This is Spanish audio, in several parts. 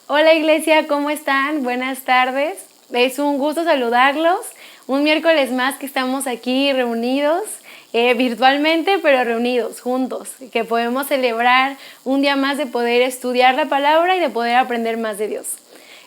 Hola iglesia, ¿cómo están? Buenas tardes. Es un gusto saludarlos. Un miércoles más que estamos aquí reunidos, virtualmente, pero reunidos, juntos. Que podemos celebrar un día más de poder estudiar la palabra y de poder aprender más de Dios.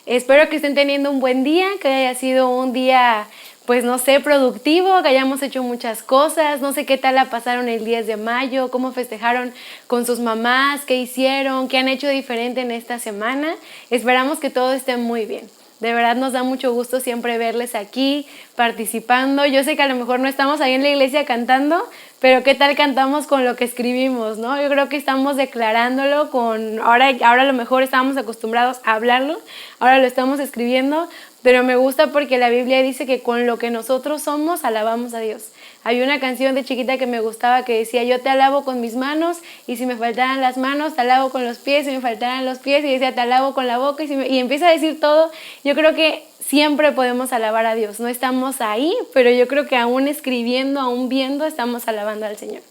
Espero que estén teniendo un buen día, que haya sido un día, pues no sé, productivo, que hayamos hecho muchas cosas. No sé qué tal la pasaron el 10 de mayo, cómo festejaron con sus mamás, qué hicieron, qué han hecho diferente en esta semana. Esperamos que todo esté muy bien. De verdad nos da mucho gusto siempre verles aquí participando. Yo sé que a lo mejor no estamos ahí en la iglesia cantando, pero qué tal cantamos con lo que escribimos, ¿no? Yo creo que estamos declarándolo con... Ahora a lo mejor estábamos acostumbrados a hablarlo, ahora lo estamos escribiendo, pero me gusta porque la Biblia dice que con lo que nosotros somos alabamos a Dios. Hay una canción de chiquita que me gustaba que decía: yo te alabo con mis manos, y si me faltaran las manos, te alabo con los pies, si me faltaran los pies, y decía: te alabo con la boca, y empieza a decir todo. Yo creo que siempre podemos alabar a Dios. No estamos ahí, pero yo creo que aún escribiendo, aún viendo, estamos alabando al Señor.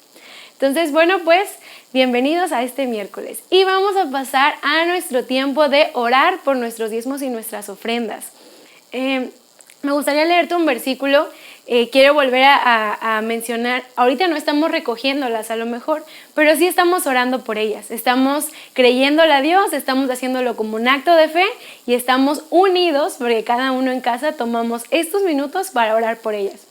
Entonces, bueno, pues bienvenidos a este miércoles. Y vamos a pasar a nuestro tiempo de orar por nuestros diezmos y nuestras ofrendas. Me gustaría leerte un versículo. Quiero volver a mencionar, ahorita no estamos recogiéndolas a lo mejor, pero sí estamos orando por ellas, estamos creyéndole a Dios, estamos haciéndolo como un acto de fe y estamos unidos porque cada uno en casa tomamos estos minutos para orar por ellas.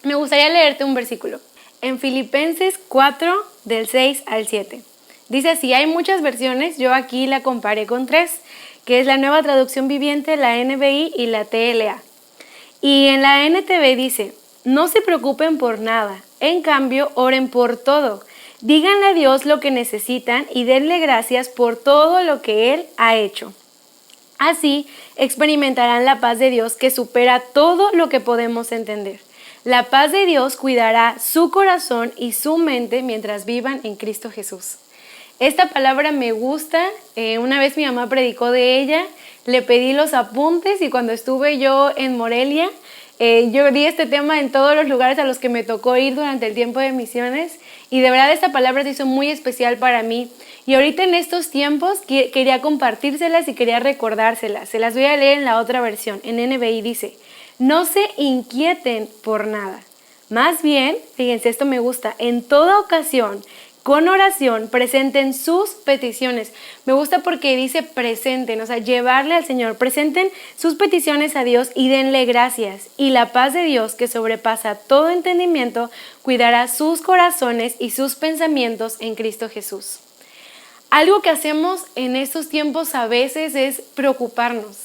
Me gustaría leerte un versículo en Filipenses 4 del 6 al 7. Dice así, hay muchas versiones, yo aquí la comparé con 3, que es la Nueva Traducción Viviente, la NBI y la TLA. Y en la NTV dice: no se preocupen por nada, en cambio oren por todo. Díganle a Dios lo que necesitan y denle gracias por todo lo que Él ha hecho. Así experimentarán la paz de Dios que supera todo lo que podemos entender. La paz de Dios cuidará su corazón y su mente mientras vivan en Cristo Jesús. Esta palabra me gusta. Una vez mi mamá predicó de ella, le pedí los apuntes y cuando estuve yo en Morelia, yo di este tema en todos los lugares a los que me tocó ir durante el tiempo de misiones y de verdad esta palabra se hizo muy especial para mí. Y ahorita en estos tiempos quería compartírselas y quería recordárselas. Se las voy a leer en la otra versión. En NBI dice: no se inquieten por nada. Más bien, fíjense, esto me gusta, en toda ocasión, con oración, presenten sus peticiones. Me gusta porque dice presenten, o sea, llevarle al Señor. Presenten sus peticiones a Dios y denle gracias. Y la paz de Dios, que sobrepasa todo entendimiento, cuidará sus corazones y sus pensamientos en Cristo Jesús. Algo que hacemos en estos tiempos a veces es preocuparnos.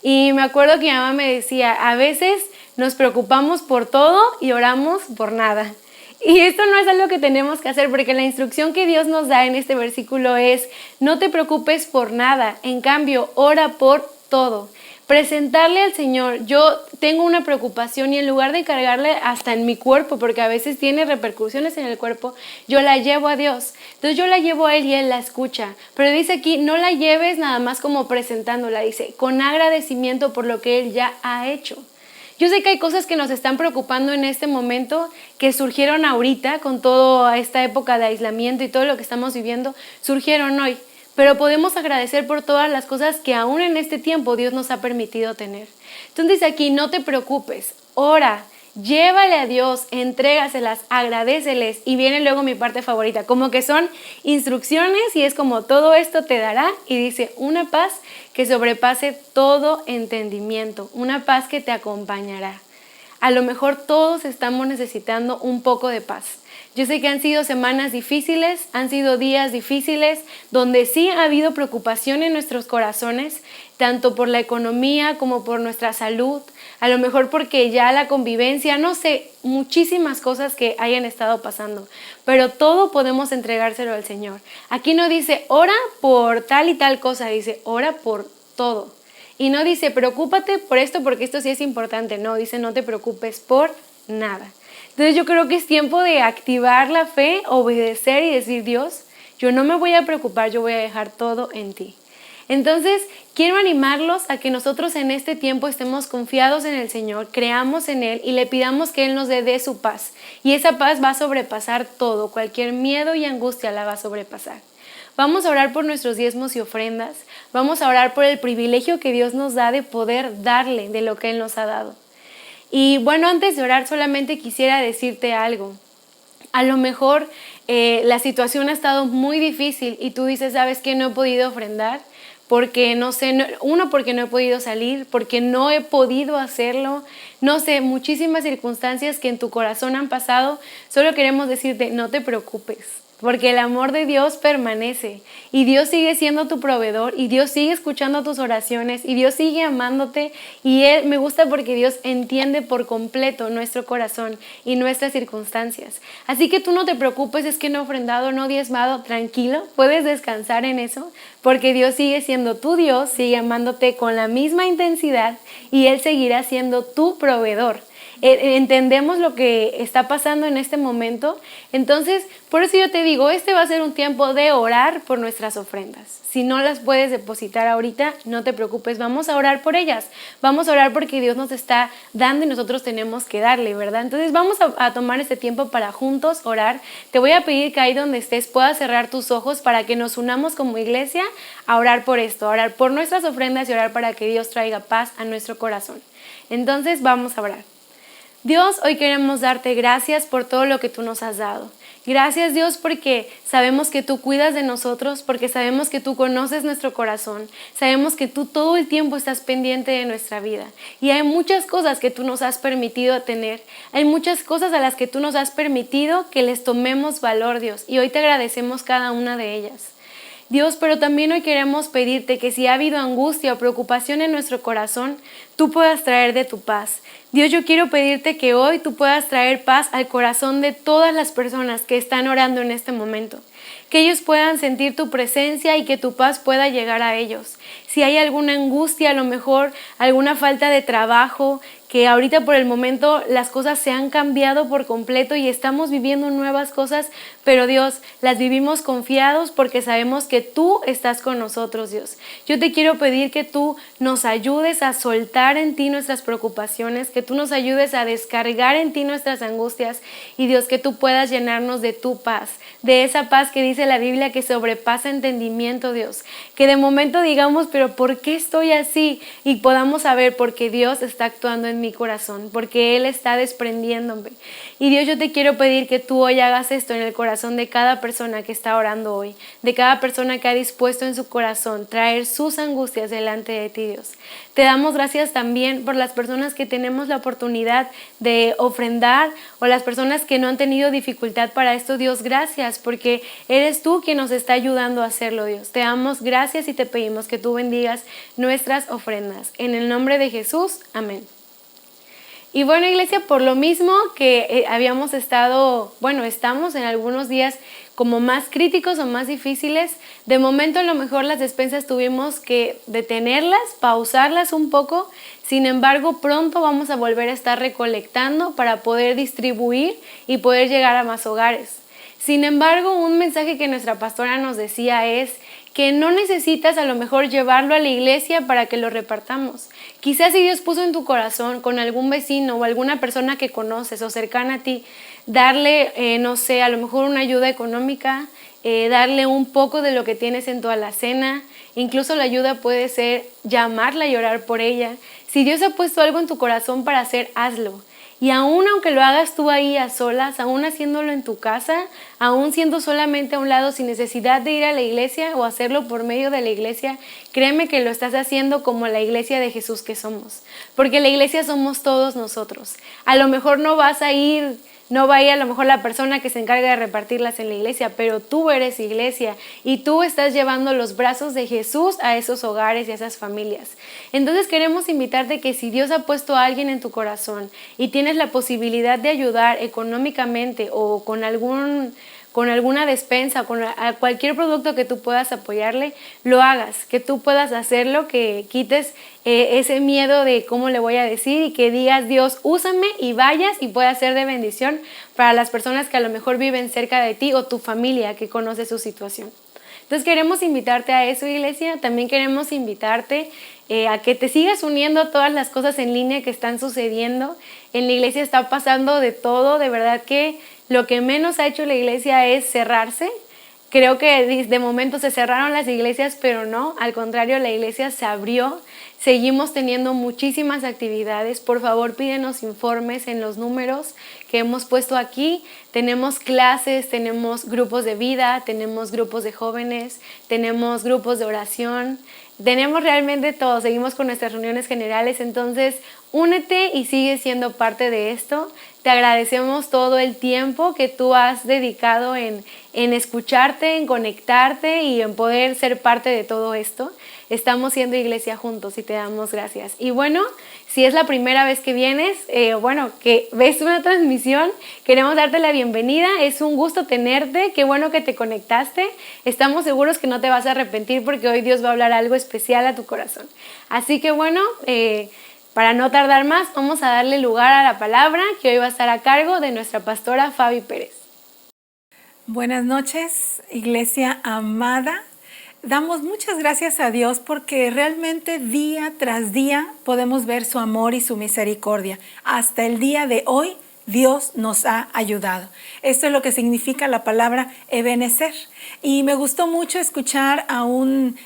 Y me acuerdo que mi mamá me decía, a veces nos preocupamos por todo y oramos por nada. Y esto no es algo que tenemos que hacer porque la instrucción que Dios nos da en este versículo es: no te preocupes por nada, en cambio, ora por todo. Presentarle al Señor, yo tengo una preocupación y en lugar de cargarle hasta en mi cuerpo, porque a veces tiene repercusiones en el cuerpo, yo la llevo a Dios. Entonces yo la llevo a Él y Él la escucha. Pero dice aquí, no la lleves nada más como presentándola, dice, con agradecimiento por lo que Él ya ha hecho. Yo sé que hay cosas que nos están preocupando en este momento, que surgieron ahorita con toda esta época de aislamiento y todo lo que estamos viviendo, surgieron hoy. Pero podemos agradecer por todas las cosas que aún en este tiempo Dios nos ha permitido tener. Entonces aquí no te preocupes, ora, llévale a Dios, entrégaselas, agradéceles. Y viene luego mi parte favorita, como que son instrucciones y es como todo esto te dará. Y dice, una paz que sobrepase todo entendimiento, una paz que te acompañará. A lo mejor todos estamos necesitando un poco de paz. Yo sé que han sido semanas difíciles, han sido días difíciles, donde sí ha habido preocupación en nuestros corazones, tanto por la economía como por nuestra salud, a lo mejor porque ya la convivencia, no sé, muchísimas cosas que hayan estado pasando, pero todo podemos entregárselo al Señor. Aquí no dice, ora por tal y tal cosa, dice, ora por todo. Y no dice, preocúpate por esto porque esto sí es importante, no, dice, no te preocupes por nada. Entonces yo creo que es tiempo de activar la fe, obedecer y decir, Dios, yo no me voy a preocupar, yo voy a dejar todo en ti. Entonces quiero animarlos a que nosotros en este tiempo estemos confiados en el Señor, creamos en Él y le pidamos que Él nos dé su paz. Y esa paz va a sobrepasar todo, cualquier miedo y angustia la va a sobrepasar. Vamos a orar por nuestros diezmos y ofrendas. Vamos a orar por el privilegio que Dios nos da de poder darle de lo que Él nos ha dado. Y bueno, antes de orar solamente quisiera decirte algo. A lo mejor la situación ha estado muy difícil y tú dices, ¿sabes qué? No he podido ofrendar porque no sé, porque no he podido salir, porque no he podido hacerlo, no sé, muchísimas circunstancias que en tu corazón han pasado. Solo queremos decirte, no te preocupes, porque el amor de Dios permanece y Dios sigue siendo tu proveedor y Dios sigue escuchando tus oraciones y Dios sigue amándote, y me gusta porque Dios entiende por completo nuestro corazón y nuestras circunstancias. Así que tú no te preocupes, es que no he ofrendado, no he diezmado, tranquilo, puedes descansar en eso, porque Dios sigue siendo tu Dios, sigue amándote con la misma intensidad y Él seguirá siendo tu proveedor. Entendemos lo que está pasando en este momento. Entonces, por eso yo te digo, este va a ser un tiempo de orar por nuestras ofrendas. Si no las puedes depositar ahorita, no te preocupes, vamos a orar por ellas. Vamos a orar porque Dios nos está dando y nosotros tenemos que darle, ¿verdad? Entonces vamos a tomar este tiempo para juntos orar. Te voy a pedir que ahí donde estés puedas cerrar tus ojos para que nos unamos como iglesia a orar por esto, a orar por nuestras ofrendas y orar para que Dios traiga paz a nuestro corazón. Entonces vamos a orar. Dios, hoy queremos darte gracias por todo lo que tú nos has dado. Gracias, Dios, porque sabemos que tú cuidas de nosotros, porque sabemos que tú conoces nuestro corazón, sabemos que tú todo el tiempo estás pendiente de nuestra vida. Y hay muchas cosas que tú nos has permitido tener, hay muchas cosas a las que tú nos has permitido que les tomemos valor, Dios, y hoy te agradecemos cada una de ellas. Dios, pero también hoy queremos pedirte que si ha habido angustia o preocupación en nuestro corazón, tú puedas traer de tu paz. Dios, yo quiero pedirte que hoy tú puedas traer paz al corazón de todas las personas que están orando en este momento. Que ellos puedan sentir tu presencia y que tu paz pueda llegar a ellos. Si hay alguna angustia, a lo mejor alguna falta de trabajo, que ahorita por el momento las cosas se han cambiado por completo y estamos viviendo nuevas cosas, pero Dios, las vivimos confiados porque sabemos que tú estás con nosotros, Dios. Yo te quiero pedir que tú nos ayudes a soltar en ti nuestras preocupaciones, que tú nos ayudes a descargar en ti nuestras angustias y Dios, que tú puedas llenarnos de tu paz, de esa paz que dice la Biblia que sobrepasa entendimiento, Dios. Que de momento digamos, pero ¿por qué estoy así? Y podamos saber porque Dios está actuando en mi corazón, porque Él está desprendiéndome. Y Dios, yo te quiero pedir que tú hoy hagas esto en el corazón de cada persona que está orando hoy, de cada persona que ha dispuesto en su corazón traer sus angustias delante de ti, Dios. Te damos gracias también por las personas que tenemos la oportunidad de ofrendar o las personas que no han tenido dificultad para esto. Dios, gracias porque eres tú quien nos está ayudando a hacerlo, Dios. Te damos gracias y te pedimos que tú bendigas nuestras ofrendas. En el nombre de Jesús, amén. Y bueno, iglesia, por lo mismo que estamos en algunos días como más críticos o más difíciles, de momento a lo mejor las despensas tuvimos que detenerlas, pausarlas un poco. Sin embargo, pronto vamos a volver a estar recolectando para poder distribuir y poder llegar a más hogares. Sin embargo, un mensaje que nuestra pastora nos decía es que no necesitas a lo mejor llevarlo a la iglesia para que lo repartamos. Quizás si Dios puso en tu corazón con algún vecino o alguna persona que conoces o cercana a ti, darle, a lo mejor una ayuda económica, darle un poco de lo que tienes en tu alacena. Incluso la ayuda puede ser llamarla y orar por ella. Si Dios ha puesto algo en tu corazón para hacer, hazlo. Y aún aunque lo hagas tú ahí a solas, aún haciéndolo en tu casa, aún siendo solamente a un lado sin necesidad de ir a la iglesia o hacerlo por medio de la iglesia, créeme que lo estás haciendo como la iglesia de Jesús que somos. Porque la iglesia somos todos nosotros. A lo mejor no va a ir a lo mejor la persona que se encarga de repartirlas en la iglesia, pero tú eres iglesia y tú estás llevando los brazos de Jesús a esos hogares y a esas familias. Entonces queremos invitarte que si Dios ha puesto a alguien en tu corazón y tienes la posibilidad de ayudar económicamente o con alguna despensa, con cualquier producto que tú puedas apoyarle, lo hagas, que tú puedas hacerlo, que quites ese miedo de cómo le voy a decir y que digas, Dios, úsame y vayas y pueda ser de bendición para las personas que a lo mejor viven cerca de ti o tu familia que conoce su situación. Entonces queremos invitarte a eso, iglesia. También queremos invitarte a que te sigas uniendo a todas las cosas en línea que están sucediendo. En la iglesia está pasando de todo, de verdad que lo que menos ha hecho la iglesia es cerrarse. Creo que de momento se cerraron las iglesias, pero no, al contrario, la iglesia se abrió. Seguimos teniendo muchísimas actividades. Por favor, pídenos informes en los números que hemos puesto aquí. Tenemos clases, tenemos grupos de vida, tenemos grupos de jóvenes, tenemos grupos de oración. Tenemos realmente todo. Seguimos con nuestras reuniones generales. Entonces, únete y sigue siendo parte de esto. Te agradecemos todo el tiempo que tú has dedicado en escucharte, en conectarte y en poder ser parte de todo esto. Estamos siendo iglesia juntos y te damos gracias. Y bueno, si es la primera vez que vienes, que ves una transmisión, queremos darte la bienvenida. Es un gusto tenerte, qué bueno que te conectaste. Estamos seguros que no te vas a arrepentir porque hoy Dios va a hablar algo especial a tu corazón. Así que bueno, para no tardar más, vamos a darle lugar a la palabra que hoy va a estar a cargo de nuestra pastora Fabi Pérez. Buenas noches, iglesia amada. Damos muchas gracias a Dios porque realmente día tras día podemos ver su amor y su misericordia. Hasta el día de hoy Dios nos ha ayudado. Esto es lo que significa la palabra Ebenezer. Y me gustó mucho escuchar a un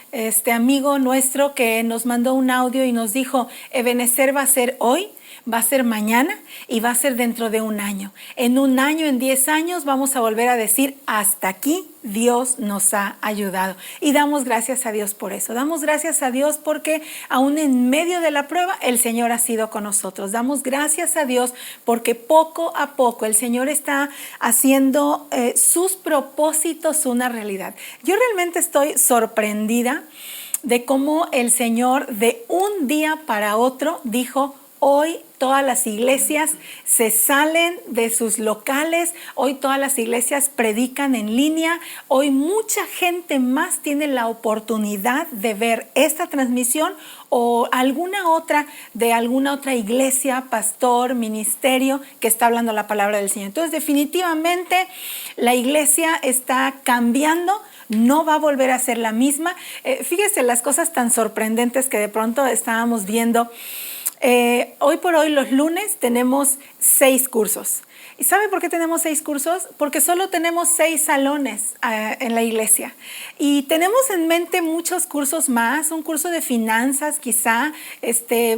amigo nuestro que nos mandó un audio y nos dijo, Ebenezer va a ser hoy, va a ser mañana y va a ser dentro de un año. En un año, en 10 años, vamos a volver a decir, hasta aquí Dios nos ha ayudado. Y damos gracias a Dios por eso. Damos gracias a Dios porque aún en medio de la prueba, el Señor ha sido con nosotros. Damos gracias a Dios porque poco a poco el Señor está haciendo sus propósitos una realidad. Yo realmente estoy sorprendida de cómo el Señor de un día para otro dijo, hoy todas las iglesias se salen de sus locales, hoy todas las iglesias predican en línea, hoy mucha gente más tiene la oportunidad de ver esta transmisión o alguna otra de alguna otra iglesia, pastor, ministerio que está hablando la palabra del Señor. Entonces definitivamente la iglesia está cambiando. No va a volver a ser la misma. Fíjese las cosas tan sorprendentes que de pronto estábamos viendo. Hoy por hoy los lunes tenemos 6 cursos. ¿Y sabe por qué tenemos 6 cursos? Porque solo tenemos 6 salones en la iglesia. Y tenemos en mente muchos cursos más, un curso de finanzas quizá,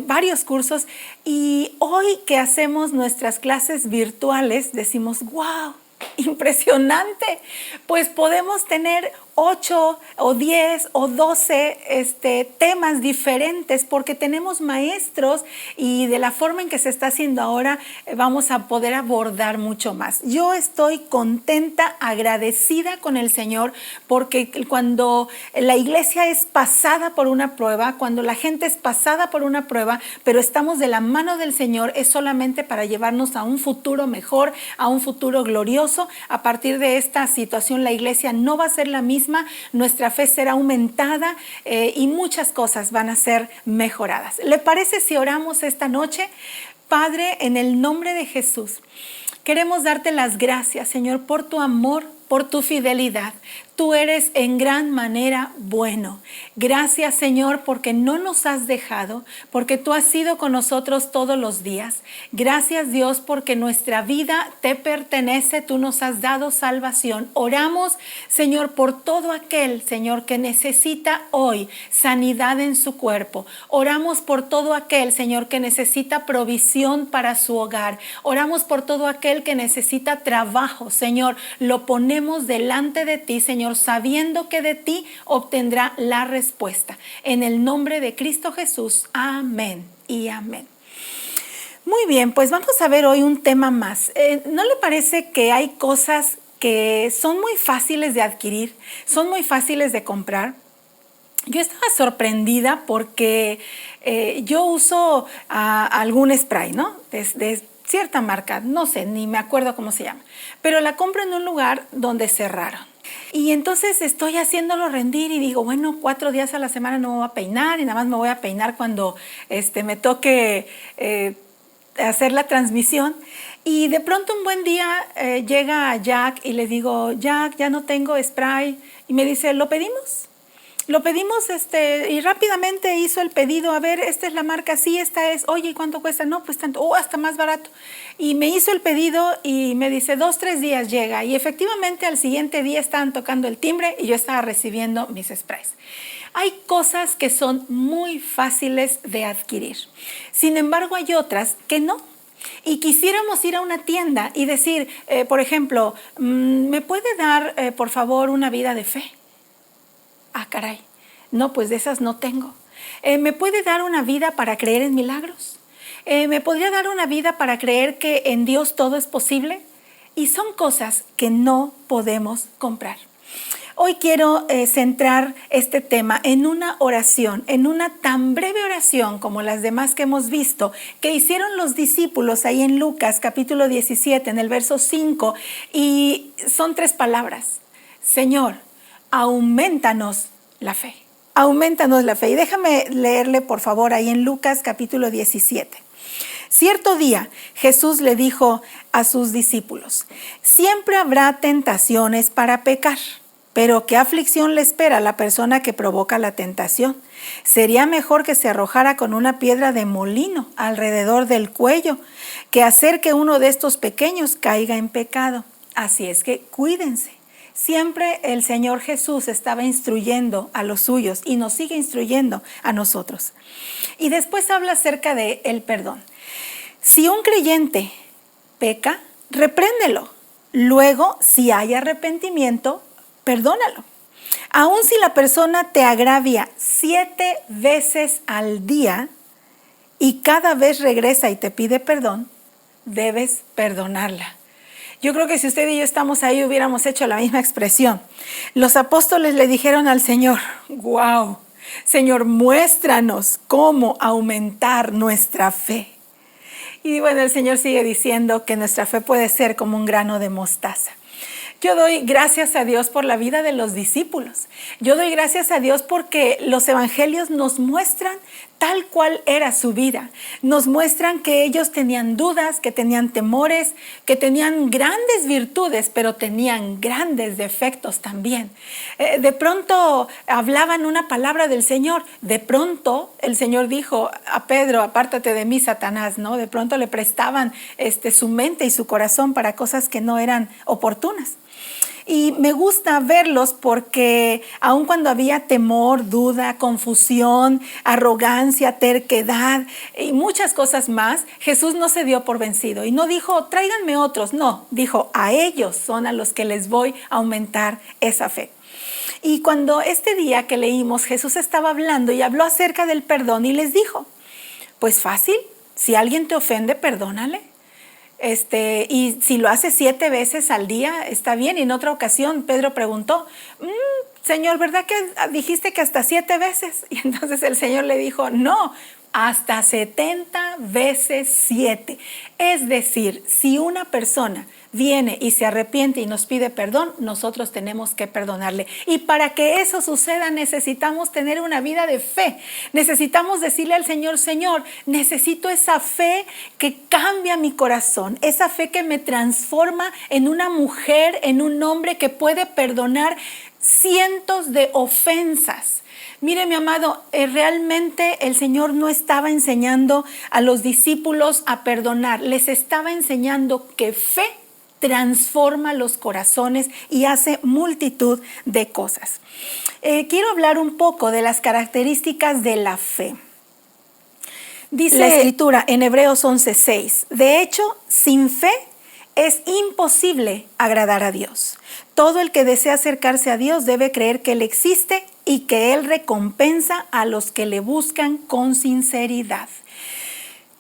varios cursos. Y hoy que hacemos nuestras clases virtuales decimos, ¡wow! Impresionante, pues podemos tener 8 o 10 o 12 temas diferentes porque tenemos maestros y de la forma en que se está haciendo ahora vamos a poder abordar mucho más. Yo estoy contenta, agradecida con el Señor porque cuando la iglesia es pasada por una prueba, cuando la gente es pasada por una prueba, pero estamos de la mano del Señor, es solamente para llevarnos a un futuro mejor, a un futuro glorioso. A partir de esta situación la iglesia no va a ser la misma. Nuestra fe será aumentada y muchas cosas van a ser mejoradas. ¿Le parece si oramos esta noche? Padre, en el nombre de Jesús, queremos darte las gracias, Señor, por tu amor, por tu fidelidad. Tú eres en gran manera bueno. Gracias, Señor, porque no nos has dejado, porque tú has sido con nosotros todos los días. Gracias, Dios, porque nuestra vida te pertenece. Tú nos has dado salvación. Oramos, Señor, por todo aquel, Señor, que necesita hoy sanidad en su cuerpo. Oramos por todo aquel, Señor, que necesita provisión para su hogar. Oramos por todo aquel que necesita trabajo, Señor. Lo ponemos delante de ti, Señor, sabiendo que de ti obtendrá la respuesta. En el nombre de Cristo Jesús, amén y amén. Muy bien, pues vamos a ver hoy un tema más. ¿No le parece que hay cosas que son muy fáciles de adquirir, son muy fáciles de comprar? Yo estaba sorprendida porque yo uso algún spray, ¿no? De cierta marca, no sé, ni me acuerdo cómo se llama, pero la compro en un lugar donde cerraron. Y entonces estoy haciéndolo rendir y digo, bueno, 4 días a la semana no me voy a peinar y nada más me voy a peinar cuando me toque hacer la transmisión. Y de pronto un buen día llega Jack y le digo, Jack, ya no tengo spray. Y me dice, ¿lo pedimos? Lo pedimos y rápidamente hizo el pedido, a ver, esta es la marca, sí, esta es, oye, ¿y cuánto cuesta? No, pues tanto, hasta más barato. Y me hizo el pedido y me dice, 2, 3 días llega. Y efectivamente al siguiente día estaban tocando el timbre y yo estaba recibiendo mis sprays. Hay cosas que son muy fáciles de adquirir. Sin embargo, hay otras que no. Y quisiéramos ir a una tienda y decir, por ejemplo, ¿me puede dar, por favor, una vida de fe? Ah, caray, no, pues de esas no tengo. ¿Me puede dar una vida para creer en milagros? ¿Me podría dar una vida para creer que en Dios todo es posible? Y son cosas que no podemos comprar. Hoy quiero centrar este tema en una oración, en una tan breve oración como las demás que hemos visto, que hicieron los discípulos ahí en Lucas capítulo 17, en el verso 5, y son 3 palabras. Señor, aumentanos la fe. Aumentanos la fe. Y déjame leerle, por favor, ahí en Lucas capítulo 17. Cierto día, Jesús le dijo a sus discípulos, siempre habrá tentaciones para pecar, pero ¿qué aflicción le espera a la persona que provoca la tentación? Sería mejor que se arrojara con una piedra de molino alrededor del cuello, que hacer que uno de estos pequeños caiga en pecado. Así es que cuídense. Siempre el Señor Jesús estaba instruyendo a los suyos y nos sigue instruyendo a nosotros. Y después habla acerca del perdón. Si un creyente peca, repréndelo. Luego, si hay arrepentimiento, perdónalo. Aun si la persona te agravia 7 veces al día y cada vez regresa y te pide perdón, debes perdonarla. Yo creo que si usted y yo estamos ahí hubiéramos hecho la misma expresión. Los apóstoles le dijeron al Señor, wow, Señor, muéstranos cómo aumentar nuestra fe. Y bueno, el Señor sigue diciendo que nuestra fe puede ser como un grano de mostaza. Yo doy gracias a Dios por la vida de los discípulos. Yo doy gracias a Dios porque los evangelios nos muestran tal cual era su vida. Nos muestran que ellos tenían dudas, que tenían temores, que tenían grandes virtudes, pero tenían grandes defectos también. De pronto hablaban una palabra del Señor. De pronto el Señor dijo a Pedro, apártate de mí, Satanás, ¿no? De pronto le prestaban su mente y su corazón para cosas que no eran oportunas. Y me gusta verlos porque aun cuando había temor, duda, confusión, arrogancia, terquedad y muchas cosas más, Jesús no se dio por vencido y no dijo, tráiganme otros, no, dijo, a ellos son a los que les voy a aumentar esa fe. Y cuando este día que leímos, Jesús estaba hablando y habló acerca del perdón y les dijo, pues fácil, si alguien te ofende, perdónale. Y si lo hace 7 veces al día, está bien. Y en otra ocasión Pedro preguntó, Señor, ¿verdad que dijiste que hasta 7 veces? Y entonces el Señor le dijo, no, hasta 70 veces 7. Es decir, si una persona viene y se arrepiente y nos pide perdón, nosotros tenemos que perdonarle. Y para que eso suceda necesitamos tener una vida de fe. Necesitamos decirle al Señor, Señor, necesito esa fe que cambia mi corazón, esa fe que me transforma en una mujer, en un hombre que puede perdonar cientos de ofensas. Mire, mi amado, realmente el Señor no estaba enseñando a los discípulos a perdonar, les estaba enseñando que fe transforma los corazones y hace multitud de cosas. Quiero hablar un poco de las características de la fe. Dice la Escritura en Hebreos 11:6, de hecho, sin fe es imposible agradar a Dios. Todo el que desea acercarse a Dios debe creer que Él existe y que Él recompensa a los que le buscan con sinceridad.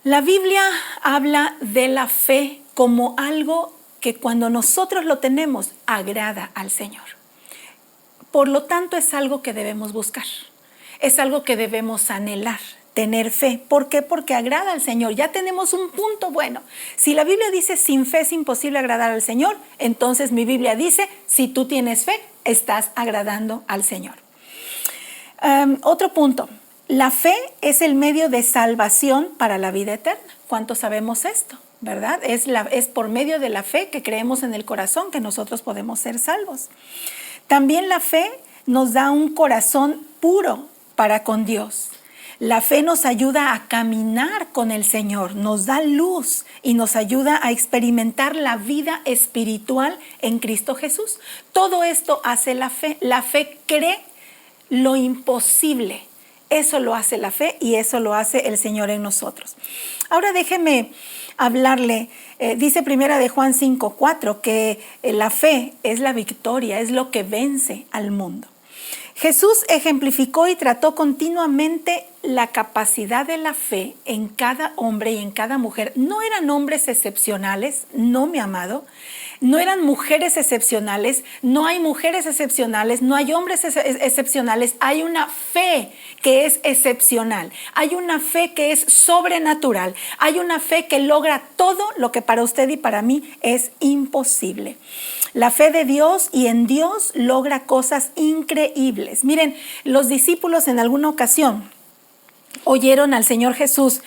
La Biblia habla de la fe como algo que cuando nosotros lo tenemos, agrada al Señor. Por lo tanto, es algo que debemos buscar, es algo que debemos anhelar, tener fe. ¿Por qué? Porque agrada al Señor. Ya tenemos un punto bueno. Si la Biblia dice sin fe es imposible agradar al Señor, entonces mi Biblia dice, si tú tienes fe, estás agradando al Señor. Otro punto, la fe es el medio de salvación para la vida eterna. ¿Cuántos sabemos esto? ¿Verdad? Es por medio de la fe que creemos en el corazón que nosotros podemos ser salvos. También la fe nos da un corazón puro para con Dios. La fe nos ayuda a caminar con el Señor, nos da luz y nos ayuda a experimentar la vida espiritual en Cristo Jesús. Todo esto hace la fe. La fe cree lo imposible. Eso lo hace la fe y eso lo hace el Señor en nosotros. Ahora déjeme hablarle, dice primera de Juan 5:4, que la fe es la victoria, es lo que vence al mundo. Jesús ejemplificó y trató continuamente la capacidad de la fe en cada hombre y en cada mujer. No eran hombres excepcionales, no, mi amado. No eran mujeres excepcionales, no hay mujeres excepcionales, no hay hombres excepcionales. Hay una fe que es excepcional, hay una fe que es sobrenatural, hay una fe que logra todo lo que para usted y para mí es imposible. La fe de Dios y en Dios logra cosas increíbles. Miren, los discípulos en alguna ocasión oyeron al Señor Jesús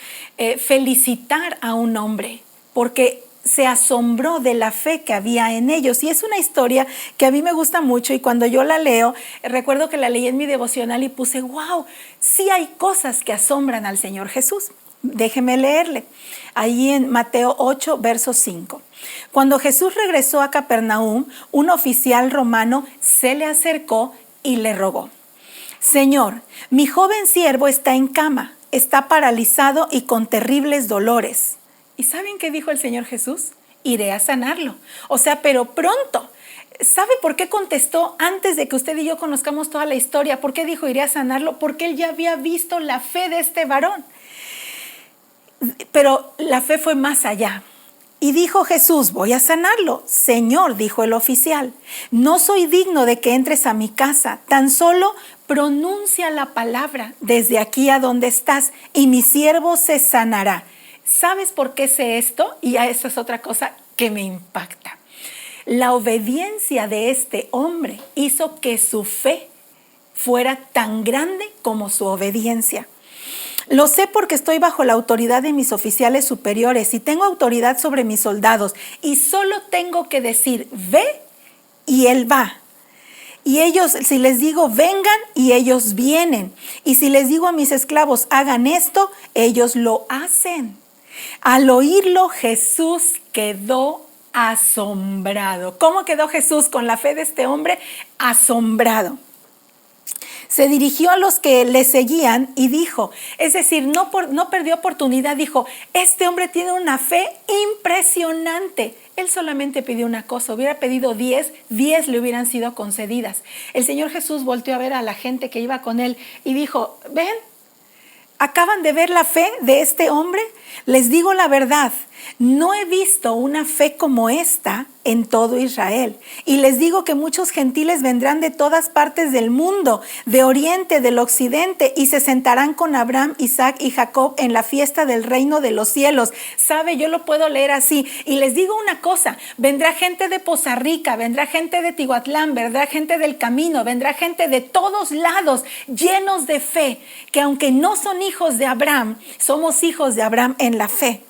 felicitar a un hombre porque se asombró de la fe que había en ellos. Y es una historia que a mí me gusta mucho y cuando yo la leo, recuerdo que la leí en mi devocional y puse, wow, sí hay cosas que asombran al Señor Jesús. Déjeme leerle. Ahí en Mateo 8, verso 5. Cuando Jesús regresó a Capernaum, un oficial romano se le acercó y le rogó: Señor, mi joven siervo está en cama, está paralizado y con terribles dolores. ¿Y saben qué dijo el Señor Jesús? Iré a sanarlo. O sea, pero pronto. ¿Sabe por qué contestó antes de que usted y yo conozcamos toda la historia? ¿Por qué dijo iré a sanarlo? Porque él ya había visto la fe de este varón. Pero la fe fue más allá. Y dijo Jesús, voy a sanarlo. Señor, dijo el oficial, no soy digno de que entres a mi casa, tan solo pronuncia la palabra desde aquí a donde estás y mi siervo se sanará. ¿Sabes por qué sé esto? Y ya eso es otra cosa que me impacta. La obediencia de este hombre hizo que su fe fuera tan grande como su obediencia. Lo sé porque estoy bajo la autoridad de mis oficiales superiores y tengo autoridad sobre mis soldados y solo tengo que decir, ve, y él va. Y ellos, si les digo, vengan, y ellos vienen. Y si les digo a mis esclavos, hagan esto, ellos lo hacen. Al oírlo, Jesús quedó asombrado. ¿Cómo quedó Jesús con la fe de este hombre? Asombrado. Se dirigió a los que le seguían y dijo, es decir, no perdió oportunidad, dijo, este hombre tiene una fe impresionante. Él solamente pidió una cosa, hubiera pedido 10 le hubieran sido concedidas. El Señor Jesús volteó a ver a la gente que iba con él y dijo, ven, ¿acaban de ver la fe de este hombre? Les digo la verdad, no he visto una fe como esta en todo Israel. Y les digo que muchos gentiles vendrán de todas partes del mundo, de oriente, del occidente, y se sentarán con Abraham, Isaac y Jacob en la fiesta del reino de los cielos. ¿Sabe? Yo lo puedo leer así. Y les digo una cosa, vendrá gente de Poza Rica, vendrá gente de Tihuatlán, vendrá gente del Camino, vendrá gente de todos lados, llenos de fe, que aunque no son hijos de Abraham, somos hijos de Abraham en la fe.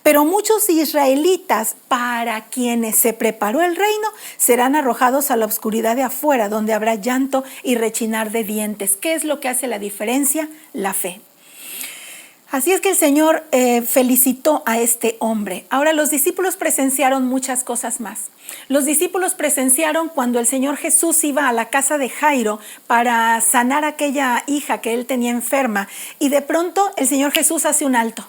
Pero muchos israelitas para quienes se preparó el reino serán arrojados a la oscuridad de afuera, donde habrá llanto y rechinar de dientes. ¿Qué es lo que hace la diferencia? La fe. Así es que el Señor felicitó a este hombre. Ahora los discípulos presenciaron muchas cosas más. Los discípulos presenciaron cuando el Señor Jesús iba a la casa de Jairo para sanar a aquella hija que él tenía enferma. Y de pronto el Señor Jesús hace un alto.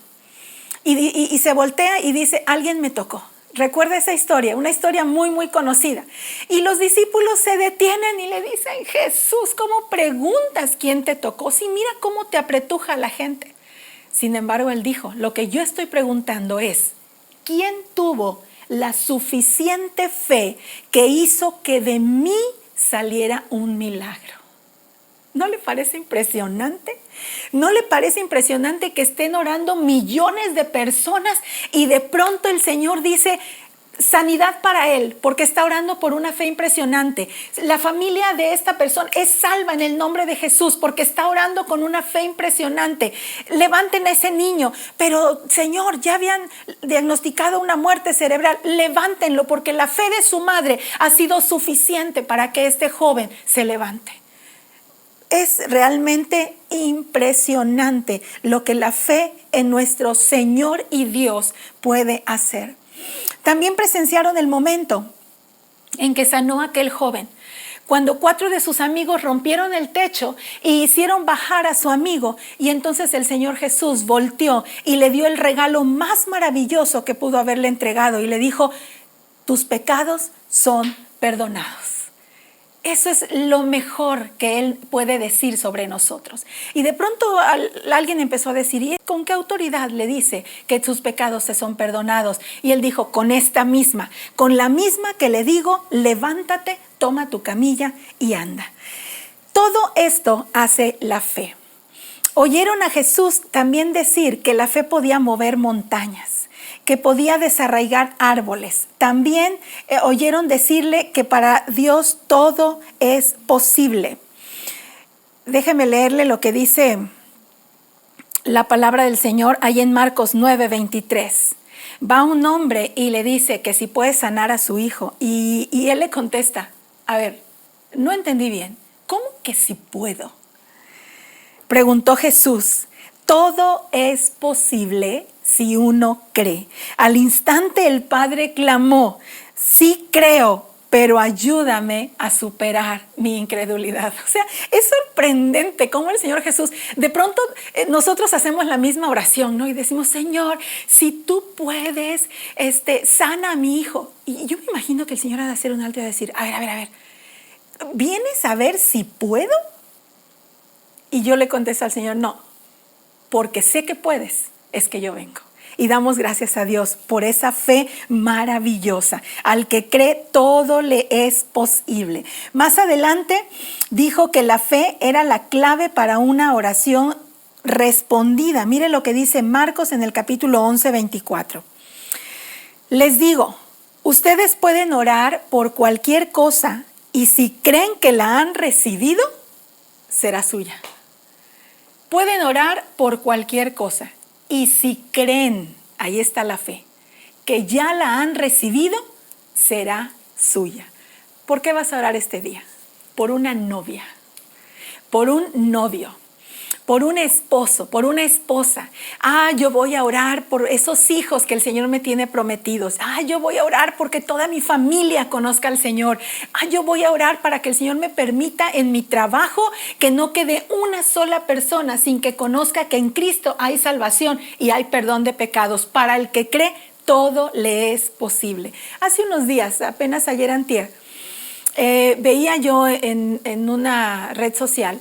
Y se voltea y dice, alguien me tocó. Recuerda esa historia, una historia muy, muy conocida. Y los discípulos se detienen y le dicen, Jesús, ¿cómo preguntas quién te tocó? Si mira cómo te apretuja la gente. Sin embargo, él dijo, lo que yo estoy preguntando es, ¿quién tuvo la suficiente fe que hizo que de mí saliera un milagro? ¿No le parece impresionante? ¿No le parece impresionante que estén orando millones de personas y de pronto el Señor dice sanidad para él porque está orando por una fe impresionante? La familia de esta persona es salva en el nombre de Jesús porque está orando con una fe impresionante. Levanten a ese niño, pero Señor, ya habían diagnosticado una muerte cerebral. Levántenlo porque la fe de su madre ha sido suficiente para que este joven se levante. Es realmente impresionante lo que la fe en nuestro Señor y Dios puede hacer. También presenciaron el momento en que sanó a aquel joven, cuando 4 de sus amigos rompieron el techo y hicieron bajar a su amigo, y entonces el Señor Jesús volteó y le dio el regalo más maravilloso que pudo haberle entregado y le dijo: tus pecados son perdonados. Eso es lo mejor que Él puede decir sobre nosotros. Y de pronto alguien empezó a decir: ¿y con qué autoridad le dice que sus pecados se son perdonados? Y Él dijo: con esta misma, con la misma que le digo, levántate, toma tu camilla y anda. Todo esto hace la fe. Oyeron a Jesús también decir que la fe podía mover montañas, que podía desarraigar árboles. También oyeron decirle que para Dios todo es posible. Déjeme leerle lo que dice la palabra del Señor ahí en Marcos 9:23. Va un hombre y le dice que si puede sanar a su hijo, y él le contesta: a ver, no entendí bien, ¿cómo que si puedo? Preguntó Jesús: todo es posible si uno cree. Al instante el padre clamó: sí creo, pero ayúdame a superar mi incredulidad. O sea, es sorprendente cómo el Señor Jesús, de pronto nosotros hacemos la misma oración, ¿no? Y decimos: Señor, si tú puedes, sana a mi hijo. Y yo me imagino que el Señor ha de hacer un alto y va a decir: a ver, ¿vienes a ver si puedo? Y yo le contesto al Señor: no, porque sé que puedes, es que yo vengo. Y damos gracias a Dios por esa fe maravillosa. Al que cree, todo le es posible. Más adelante dijo que la fe era la clave para una oración respondida. Mire lo que dice Marcos en el capítulo 11:24. Les digo, ustedes pueden orar por cualquier cosa y si creen que la han recibido, será suya. Pueden orar por cualquier cosa. Y si creen, ahí está la fe, que ya la han recibido, será suya. ¿Por qué vas a orar este día? Por una novia, por un novio, por un esposo, por una esposa. Yo voy a orar por esos hijos que el Señor me tiene prometidos. Yo voy a orar porque toda mi familia conozca al Señor. Yo voy a orar para que el Señor me permita en mi trabajo que no quede una sola persona sin que conozca que en Cristo hay salvación y hay perdón de pecados. Para el que cree, todo le es posible. Hace unos días, apenas ayer antier, veía yo en una red social,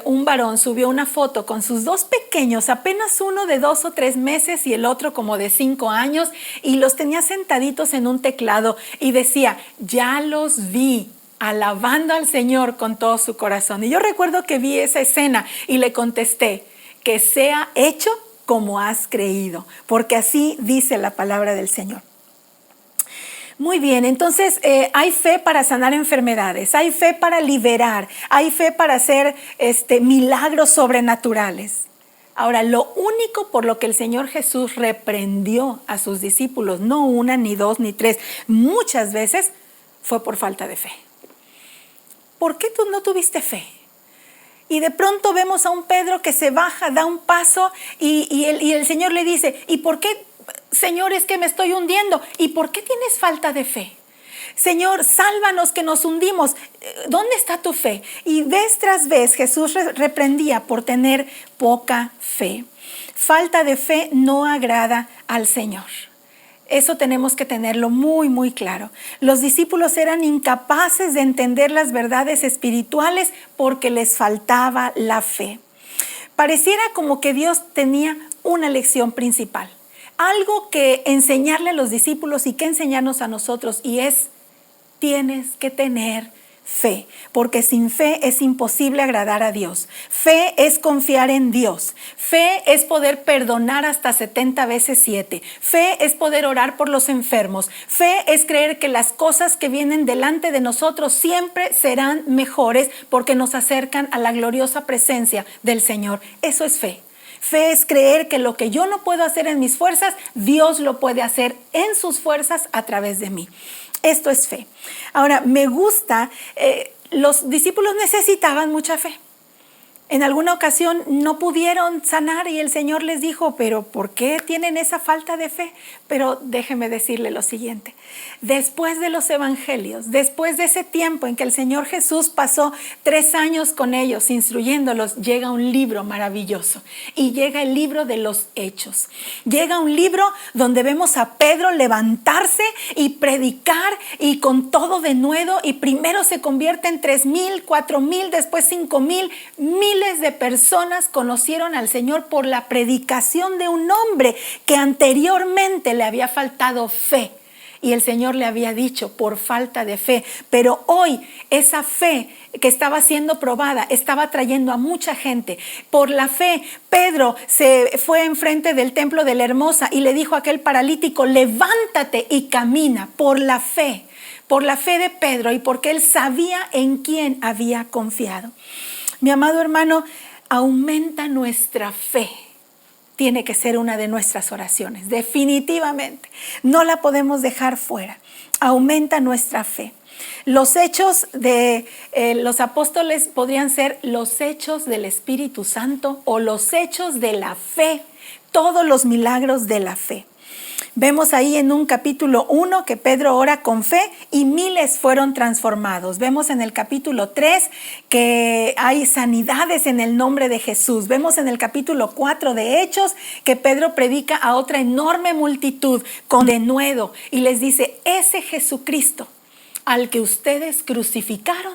un varón subió una foto con sus 2 pequeños, apenas uno de 2 o 3 meses y el otro como de 5 años, y los tenía sentaditos en un teclado y decía: ya los vi alabando al Señor con todo su corazón. Y yo recuerdo que vi esa escena y le contesté: que sea hecho como has creído, porque así dice la palabra del Señor. Muy bien, entonces hay fe para sanar enfermedades, hay fe para liberar, hay fe para hacer milagros sobrenaturales. Ahora, lo único por lo que el Señor Jesús reprendió a sus discípulos, no 1, ni 2, ni 3, muchas veces fue por falta de fe. ¿Por qué tú no tuviste fe? Y de pronto vemos a un Pedro que se baja, da un paso y el Señor le dice: ¿y por qué, Señor, es que me estoy hundiendo? ¿Y por qué tienes falta de fe? Señor, sálvanos que nos hundimos. ¿Dónde está tu fe? Y vez tras vez Jesús reprendía por tener poca fe. Falta de fe no agrada al Señor. Eso tenemos que tenerlo muy, muy claro. Los discípulos eran incapaces de entender las verdades espirituales porque les faltaba la fe. Pareciera como que Dios tenía una lección principal, algo que enseñarle a los discípulos y que enseñarnos a nosotros, y es: tienes que tener fe, porque sin fe es imposible agradar a Dios. Fe es confiar en Dios. Fe es poder perdonar hasta 70 veces 7. Fe es poder orar por los enfermos. Fe es creer que las cosas que vienen delante de nosotros siempre serán mejores porque nos acercan a la gloriosa presencia del Señor. Eso es fe. Fe es creer que lo que yo no puedo hacer en mis fuerzas, Dios lo puede hacer en sus fuerzas a través de mí. Esto es fe. Ahora, me gusta, los discípulos necesitaban mucha fe. En alguna ocasión no pudieron sanar y el Señor les dijo, pero ¿por qué tienen esa falta de fe? Pero déjeme decirle lo siguiente, después de los evangelios, después de ese tiempo en que el Señor Jesús pasó 3 años con ellos instruyéndolos, llega un libro maravilloso y llega el libro de los Hechos. Llega un libro donde vemos a Pedro levantarse y predicar y con todo denuedo, y primero se convierte en 3,000, 4,000, después 5,000, miles de personas conocieron al Señor por la predicación de un hombre que anteriormente le había faltado fe. Y el Señor le había dicho, por falta de fe. Pero hoy esa fe que estaba siendo probada estaba trayendo a mucha gente. Por la fe, Pedro se fue enfrente del templo de la Hermosa y le dijo a aquel paralítico, levántate y camina. Por la fe de Pedro, y porque él sabía en quién había confiado. Mi amado hermano, aumenta nuestra fe. Tiene que ser una de nuestras oraciones, definitivamente. No la podemos dejar fuera. Aumenta nuestra fe. Los hechos de los apóstoles podrían ser los hechos del Espíritu Santo o los hechos de la fe, todos los milagros de la fe. Vemos ahí en un capítulo 1 que Pedro ora con fe y miles fueron transformados. Vemos en el capítulo 3 que hay sanidades en el nombre de Jesús. Vemos en el capítulo 4 de Hechos que Pedro predica a otra enorme multitud con denuedo y les dice, ese Jesucristo al que ustedes crucificaron,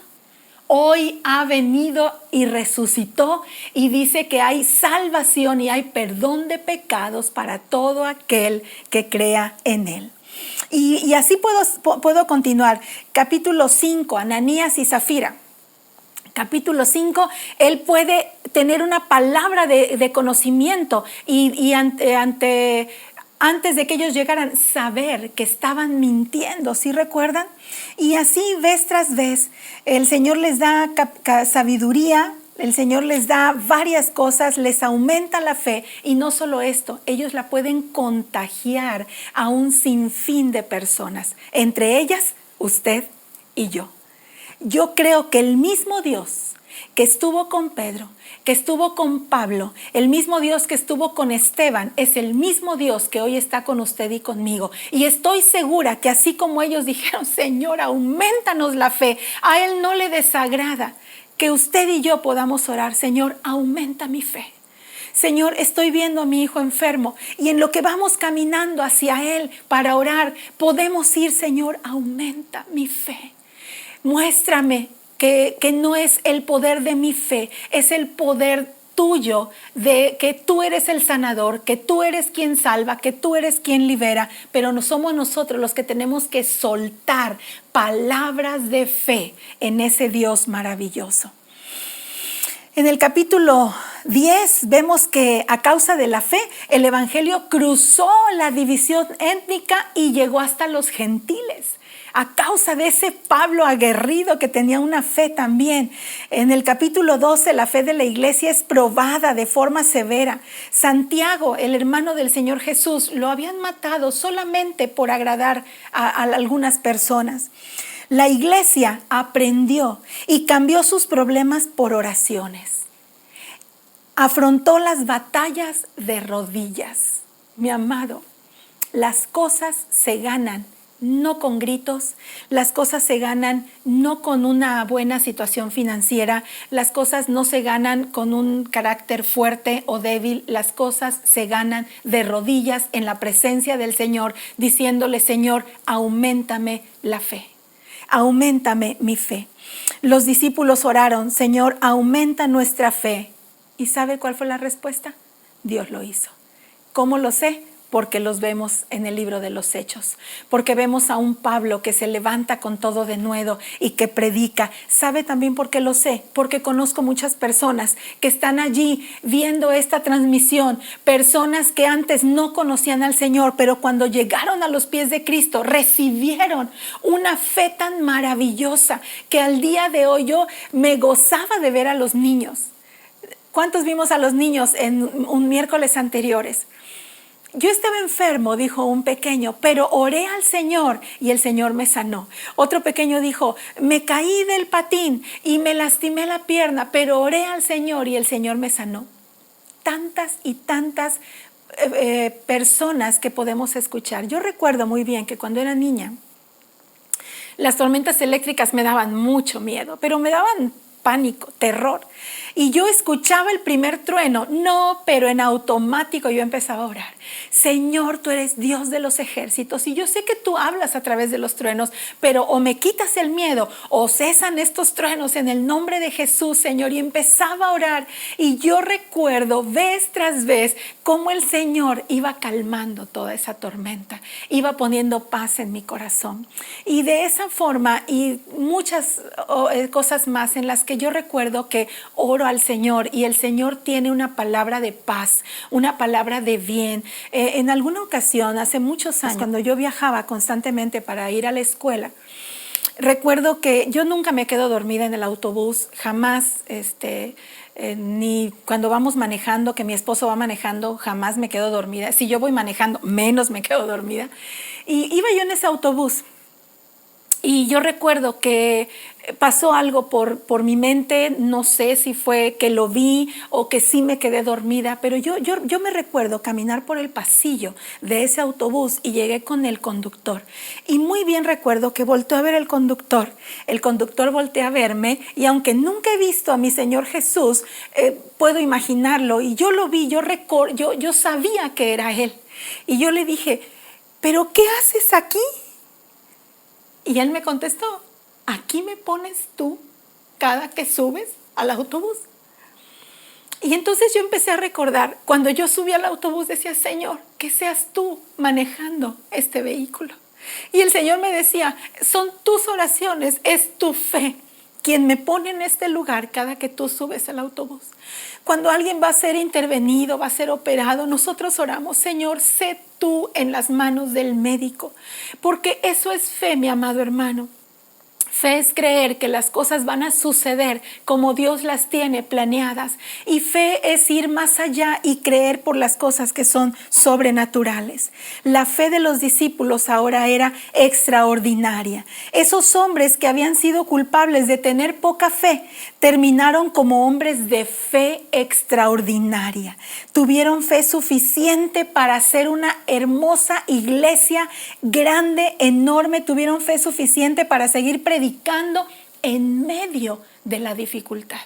hoy ha venido y resucitó, y dice que hay salvación y hay perdón de pecados para todo aquel que crea en él. Y así puedo continuar. Capítulo 5, Ananías y Zafira. Capítulo 5, él puede tener una palabra de conocimiento y antes de que ellos llegaran, saber que estaban mintiendo, ¿sí recuerdan? Y así vez tras vez, el Señor les da sabiduría, el Señor les da varias cosas, les aumenta la fe, y no solo esto, ellos la pueden contagiar a un sinfín de personas, entre ellas usted y yo. Yo creo que el mismo Dios que estuvo con Pedro, que estuvo con Pablo, el mismo Dios que estuvo con Esteban, es el mismo Dios que hoy está con usted y conmigo. Y estoy segura que así como ellos dijeron, Señor, aumentanos la fe, a Él no le desagrada que usted y yo podamos orar, Señor, aumenta mi fe. Señor, estoy viendo a mi hijo enfermo y en lo que vamos caminando hacia Él para orar, podemos ir, Señor, aumenta mi fe. Muéstrame que no es el poder de mi fe, es el poder tuyo, de que tú eres el sanador, que tú eres quien salva, que tú eres quien libera, pero no somos nosotros los que tenemos que soltar palabras de fe en ese Dios maravilloso. En el capítulo 10 vemos que a causa de la fe el evangelio cruzó la división étnica y llegó hasta los gentiles. A causa de ese Pablo aguerrido que tenía una fe también. En el capítulo 12 la fe de la iglesia es probada de forma severa. Santiago, el hermano del Señor Jesús, lo habían matado solamente por agradar a algunas personas. La iglesia aprendió y cambió sus problemas por oraciones. Afrontó las batallas de rodillas. Mi amado, las cosas se ganan no con gritos, las cosas se ganan no con una buena situación financiera, las cosas no se ganan con un carácter fuerte o débil, las cosas se ganan de rodillas en la presencia del Señor, diciéndole, Señor, auméntame la fe, auméntame mi fe. Los discípulos oraron, Señor, aumenta nuestra fe. ¿Y sabe cuál fue la respuesta? Dios lo hizo. ¿Cómo lo sé? Porque los vemos en el libro de los Hechos, porque vemos a un Pablo que se levanta con todo denuedo y que predica. ¿Sabe también por qué lo sé? Porque conozco muchas personas que están allí viendo esta transmisión, personas que antes no conocían al Señor, pero cuando llegaron a los pies de Cristo recibieron una fe tan maravillosa que al día de hoy yo me gozaba de ver a los niños. ¿Cuántos vimos a los niños en un miércoles anteriores? Yo estaba enfermo, dijo un pequeño, pero oré al Señor y el Señor me sanó. Otro pequeño dijo, me caí del patín y me lastimé la pierna, pero oré al Señor y el Señor me sanó. Tantas y tantas personas que podemos escuchar. Yo recuerdo muy bien que cuando era niña, las tormentas eléctricas me daban mucho miedo, pero me daban pánico, terror. Y yo escuchaba el primer trueno, no, pero en automático yo empezaba a orar. Señor, tú eres Dios de los ejércitos y yo sé que tú hablas a través de los truenos, pero o me quitas el miedo o cesan estos truenos en el nombre de Jesús, Señor. Y empezaba a orar y yo recuerdo vez tras vez cómo el Señor iba calmando toda esa tormenta, iba poniendo paz en mi corazón. Y de esa forma y muchas cosas más en las que yo recuerdo que oro al Señor y el Señor tiene una palabra de paz, una palabra de bien. En alguna ocasión, hace muchos años, cuando yo viajaba constantemente para ir a la escuela, recuerdo que yo nunca me quedo dormida en el autobús, jamás, ni cuando vamos manejando, que mi esposo va manejando, jamás me quedo dormida. Si yo voy manejando, menos me quedo dormida. Y iba yo en ese autobús. Y yo recuerdo que pasó algo por mi mente, no sé si fue que lo vi o que sí me quedé dormida, pero yo me recuerdo caminar por el pasillo de ese autobús y llegué con el conductor. Y muy bien recuerdo que volteó a ver el conductor volteó a verme y aunque nunca he visto a mi Señor Jesús, puedo imaginarlo y yo lo vi, yo sabía que era Él. Y yo le dije, ¿pero qué haces aquí? Y él me contestó, ¿aquí me pones tú cada que subes al autobús? Y entonces yo empecé a recordar, cuando yo subí al autobús decía, Señor, que seas tú manejando este vehículo. Y el Señor me decía, son tus oraciones, es tu fe quien me pone en este lugar cada que tú subes al autobús. Cuando alguien va a ser intervenido, va a ser operado, nosotros oramos, Señor, sé tú en las manos del médico, porque eso es fe, mi amado hermano. Fe es creer que las cosas van a suceder como Dios las tiene planeadas. Y fe es ir más allá y creer por las cosas que son sobrenaturales. La fe de los discípulos ahora era extraordinaria. Esos hombres que habían sido culpables de tener poca fe, terminaron como hombres de fe extraordinaria. Tuvieron fe suficiente para hacer una hermosa iglesia grande, enorme. Tuvieron fe suficiente para seguir predicando en medio de la dificultad.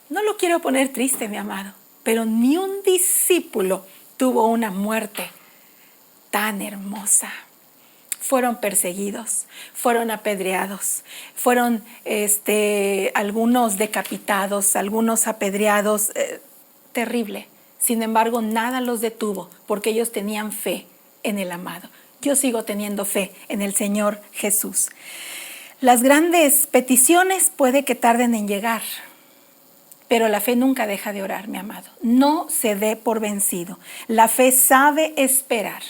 No lo quiero poner triste, mi amado, pero ni un discípulo tuvo una muerte tan hermosa. Fueron perseguidos, fueron apedreados, fueron algunos decapitados, algunos apedreados, terrible. Sin embargo, nada los detuvo porque ellos tenían fe en el amado. Yo sigo teniendo fe en el Señor Jesús. Las grandes peticiones puede que tarden en llegar, pero la fe nunca deja de orar, mi amado. No se dé por vencido. La fe sabe esperar.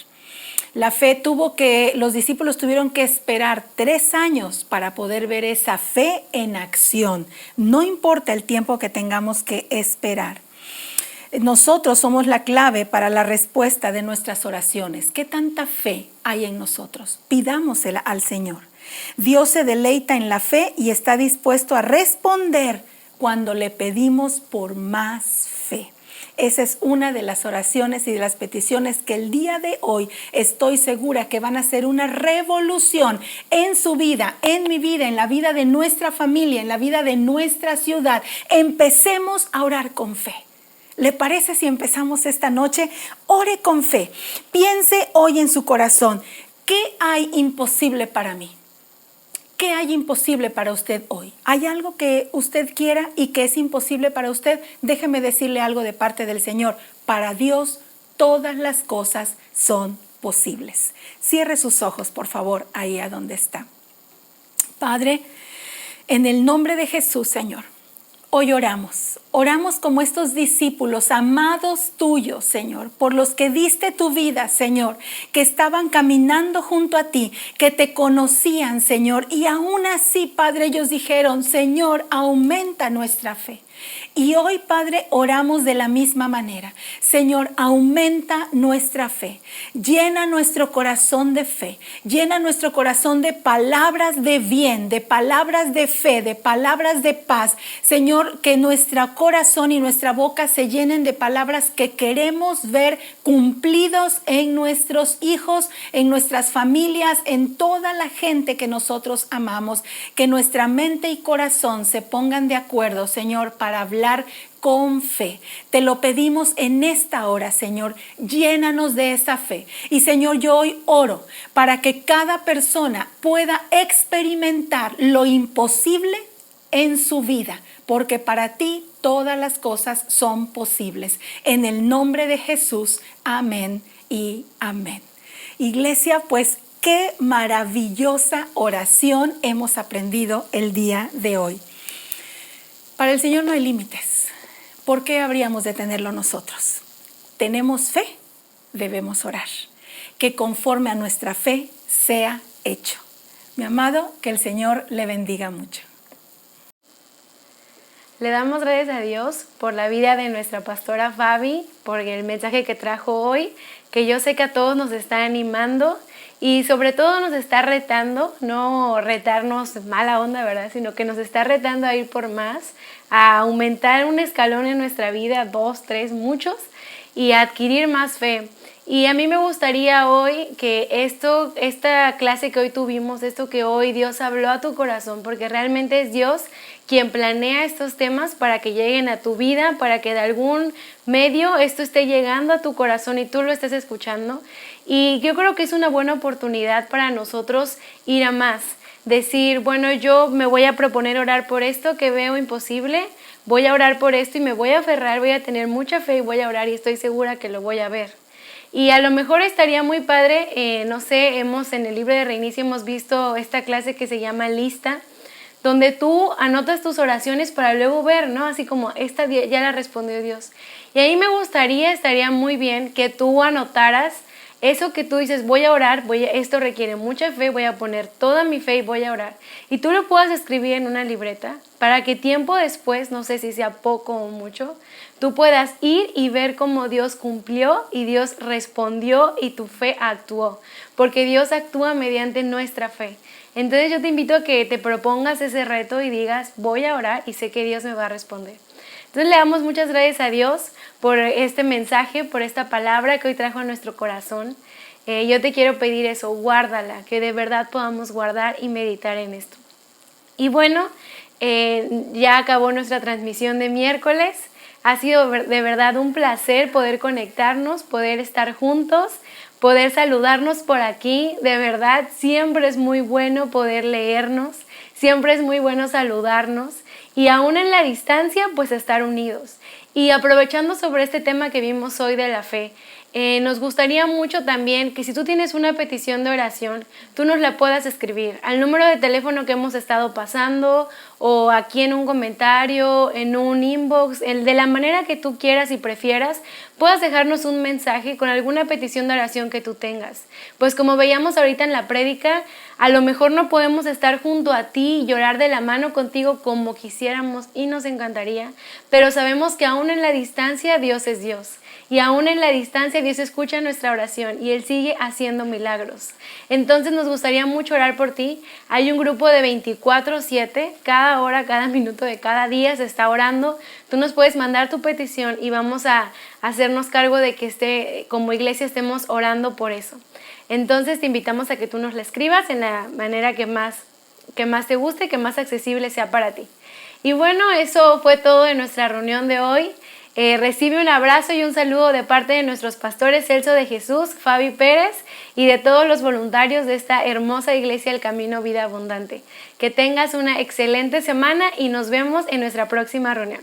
La fe los discípulos tuvieron que esperar 3 años para poder ver esa fe en acción. No importa el tiempo que tengamos que esperar. Nosotros somos la clave para la respuesta de nuestras oraciones. ¿Qué tanta fe hay en nosotros? Pidámosela al Señor. Dios se deleita en la fe y está dispuesto a responder cuando le pedimos por más fe. Esa es una de las oraciones y de las peticiones que el día de hoy estoy segura que van a ser una revolución en su vida, en mi vida, en la vida de nuestra familia, en la vida de nuestra ciudad. Empecemos a orar con fe. ¿Le parece si empezamos esta noche? Ore con fe. Piense hoy en su corazón, ¿qué hay imposible para mí? ¿Qué hay imposible para usted hoy? ¿Hay algo que usted quiera y que es imposible para usted? Déjeme decirle algo de parte del Señor. Para Dios todas las cosas son posibles. Cierre sus ojos, por favor, ahí a donde está. Padre, en el nombre de Jesús, Señor, hoy oramos como estos discípulos amados tuyos, Señor, por los que diste tu vida, Señor, que estaban caminando junto a ti, que te conocían, Señor, y aún así, Padre, ellos dijeron, Señor, aumenta nuestra fe. Y hoy, Padre, oramos de la misma manera. Señor, aumenta nuestra fe, llena nuestro corazón de fe, llena nuestro corazón de palabras de bien, de palabras de fe, de palabras de paz. Señor, que nuestro corazón y nuestra boca se llenen de palabras que queremos ver cumplidos en nuestros hijos, en nuestras familias, en toda la gente que nosotros amamos. Que nuestra mente y corazón se pongan de acuerdo, Señor, para hablar con fe. Te lo pedimos en esta hora, Señor. Llénanos de esa fe. Y, Señor, yo hoy oro para que cada persona pueda experimentar lo imposible en su vida, porque para ti todas las cosas son posibles. En el nombre de Jesús, amén y amén. Iglesia, pues qué maravillosa oración hemos aprendido el día de hoy. Para el Señor no hay límites. ¿Por qué habríamos de tenerlo nosotros? Tenemos fe, debemos orar. Que conforme a nuestra fe sea hecho. Mi amado, que el Señor le bendiga mucho. Le damos gracias a Dios por la vida de nuestra pastora Fabi, por el mensaje que trajo hoy, que yo sé que a todos nos está animando y sobre todo nos está retando, no retarnos mala onda, ¿verdad? Sino que nos está retando a ir por más, a aumentar un escalón en nuestra vida, 2, 3, muchos, y a adquirir más fe. Y a mí me gustaría hoy que esta clase que hoy tuvimos, esto que hoy Dios habló a tu corazón, porque realmente es Dios quien planea estos temas para que lleguen a tu vida, para que de algún medio esto esté llegando a tu corazón y tú lo estés escuchando. Y yo creo que es una buena oportunidad para nosotros ir a más. Decir, bueno, yo me voy a proponer orar por esto que veo imposible, voy a orar por esto y me voy a aferrar, voy a tener mucha fe y voy a orar y estoy segura que lo voy a ver. Y a lo mejor estaría muy padre, no sé, en el libro de Reinicio hemos visto esta clase que se llama Lista, donde tú anotas tus oraciones para luego ver, ¿no? Así como, esta ya la respondió Dios. Y ahí estaría muy bien que tú anotaras eso que tú dices, voy a orar, esto requiere mucha fe, voy a poner toda mi fe y voy a orar. Y tú lo puedas escribir en una libreta para que tiempo después, no sé si sea poco o mucho, tú puedas ir y ver cómo Dios cumplió y Dios respondió y tu fe actuó. Porque Dios actúa mediante nuestra fe. Entonces yo te invito a que te propongas ese reto y digas, voy a orar y sé que Dios me va a responder. Entonces le damos muchas gracias a Dios por este mensaje, por esta palabra que hoy trajo a nuestro corazón. Yo te quiero pedir eso, guárdala, que de verdad podamos guardar y meditar en esto. Y bueno, ya acabó nuestra transmisión de miércoles. Ha sido de verdad un placer poder conectarnos, poder estar juntos, poder saludarnos por aquí. De verdad, siempre es muy bueno poder leernos, siempre es muy bueno saludarnos y aún en la distancia, pues estar unidos. Y aprovechando sobre este tema que vimos hoy de la fe, nos gustaría mucho también que si tú tienes una petición de oración, tú nos la puedas escribir al número de teléfono que hemos estado pasando o aquí en un comentario, en un inbox, de la manera que tú quieras y prefieras, puedas dejarnos un mensaje con alguna petición de oración que tú tengas. Pues como veíamos ahorita en la prédica, a lo mejor no podemos estar junto a ti y llorar de la mano contigo como quisiéramos y nos encantaría, pero sabemos que aún en la distancia Dios es Dios. Y aún en la distancia Dios escucha nuestra oración y Él sigue haciendo milagros. Entonces nos gustaría mucho orar por ti. Hay un grupo de 24/7, cada hora, cada minuto de cada día se está orando. Tú nos puedes mandar tu petición y vamos a hacernos cargo de que como iglesia estemos orando por eso. Entonces te invitamos a que tú nos la escribas en la manera que más te guste, que más accesible sea para ti. Y bueno, eso fue todo de nuestra reunión de hoy. Recibe un abrazo y un saludo de parte de nuestros pastores Celso de Jesús, Fabi Pérez y de todos los voluntarios de esta hermosa iglesia El Camino Vida Abundante. Que tengas una excelente semana y nos vemos en nuestra próxima reunión.